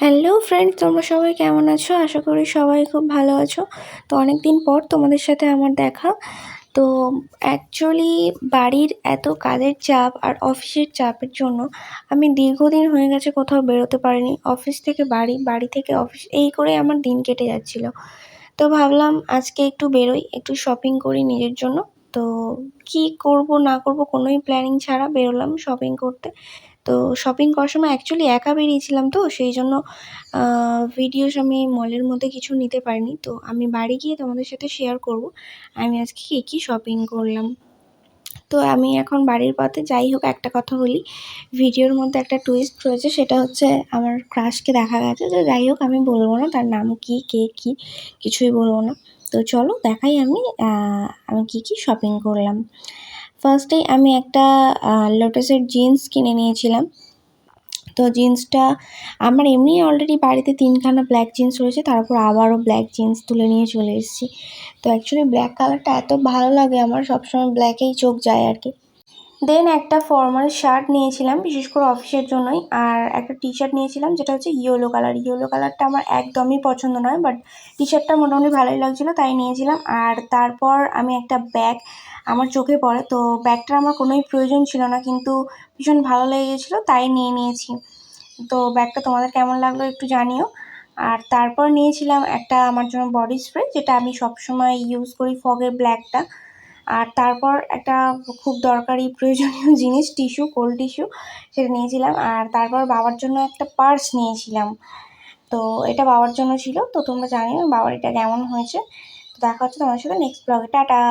Hello friends, তোমরা সবাই কেমন আছো? আশা করি সবাই খুব ভালো আছো। তো অনেক দিন পর তোমাদের সাথে আমার দেখা। তো অ্যাকচুয়ালি বাড়ির এত কাজের চাপ আর অফিসের চাপের জন্য আমি দীর্ঘদিন হয়ে গেছে কোথাও বেরোতে পারিনি। অফিস থেকে বাড়ি, বাড়ি থেকে অফিস, এই করে আমার দিন কেটে যাচ্ছিল। তো ভাবলাম আজকে একটু বেরোই, একটু শপিং করি নিজের জন্য। তো কি করব না করব কোনোই প্ল্যানিং ছাড়া বেরোলাম শপিং করতে। তো শপিং করার সময় অ্যাকচুয়ালি একা বেরিয়েছিলাম, তো সেই জন্য ভিডিওস আমি মলের মধ্যে কিছু নিতে পারিনি। তো আমি বাড়ি গিয়ে তোমাদের সাথে শেয়ার করব আমি আজকে কী শপিং করলাম। তো আমি এখন বাড়ির পথে, যাই হোক একটা কথা বলি, ভিডিওর মধ্যে একটা টুইস্ট রয়েছে, সেটা হচ্ছে আমার ক্রাশকে দেখা গেছে। তো যাই হোক আমি বলবো না তার নাম কী, কে কী, কিছুই বলবো না। তো চলো দেখাই আমি কী শপিং করলাম। ফার্স্টেই আমি একটা লোটাসের জিন্স কিনে নিয়েছিলাম। তো জিন্সটা আমার এমনি অলরেডি বাড়িতে 3খানা ব্ল্যাক জিন্স রয়েছে, তারপর আবারও ব্ল্যাক জিন্স তুলে নিয়ে চলে এসেছি। তো অ্যাকচুয়ালি ব্ল্যাক কালারটা এত ভালো লাগে আমার, সবসময় ব্ল্যাকেই চোখ যায় আর কি। দেন একটা ফর্মাল শার্ট নিয়েছিলাম, বিশেষ করে অফিসের জন্যই। আর একটা টি শার্ট নিয়েছিলাম যেটা হচ্ছে ইয়েলো কালার। ইয়েলো কালারটা আমার একদমই পছন্দ নয়, বাট টি শার্টটা মোটামুটি ভালোই লাগছিলো তাই নিয়েছিলাম। আর তারপর আমি একটা ব্যাগ আমার চোখে পড়ে, তো ব্যাগটার আমার কোনোই প্রয়োজন ছিল না, কিন্তু ভীষণ ভালো লেগে গেছিলো তাই নিয়েছি। তো ব্যাগটা তোমাদের কেমন লাগলো একটু জানিও। আর তারপর নিয়েছিলাম একটা আমার জন্য বডি স্প্রে, যেটা আমি সবসময় ইউজ করি, ফগের ব্ল্যাকটা। আর তারপর একটা খুব দরকারি প্রয়োজনীয় জিনিস, টিস্যু, কোল্ড টিস্যু, সেটা নিয়েছিলাম। আর তারপর বাবার জন্য একটা পার্স নিয়েছিলাম। তো এটা বাবার জন্য ছিল। তো তোমরা জানিও বাবার এটা কেমন হয়েছে। তো দেখা হচ্ছে তোমার সাথে নেক্সট ব্লগে। টাটা।